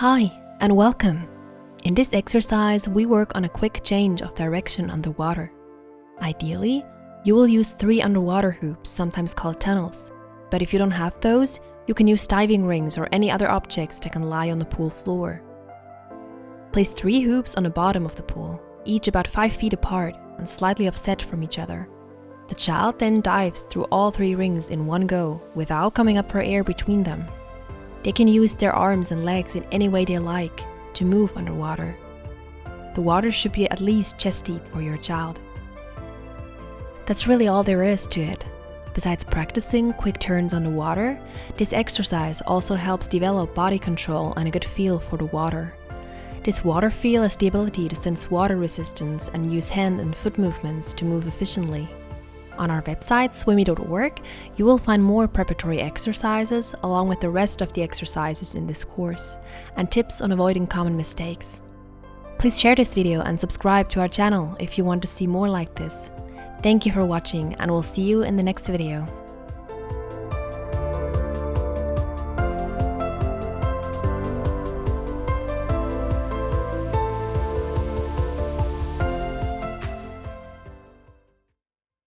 Hi, and welcome! In this exercise, we work on a quick change of direction underwater. Ideally, you will use 3 underwater hoops, sometimes called tunnels. But if you don't have those, you can use diving rings or any other objects that can lie on the pool floor. Place 3 hoops on the bottom of the pool, each about 5 feet apart and slightly offset from each other. The child then dives through all 3 rings in one go, without coming up for air between them. They can use their arms and legs in any way they like to move underwater. The water should be at least chest deep for your child. That's really all there is to it. Besides practicing quick turns underwater, this exercise also helps develop body control and a good feel for the water. This water feel has the ability to sense water resistance and use hand and foot movements to move efficiently. On our website, swimy.org, you will find more preparatory exercises along with the rest of the exercises in this course, and tips on avoiding common mistakes. Please share this video and subscribe to our channel if you want to see more like this. Thank you for watching, and we'll see you in the next video.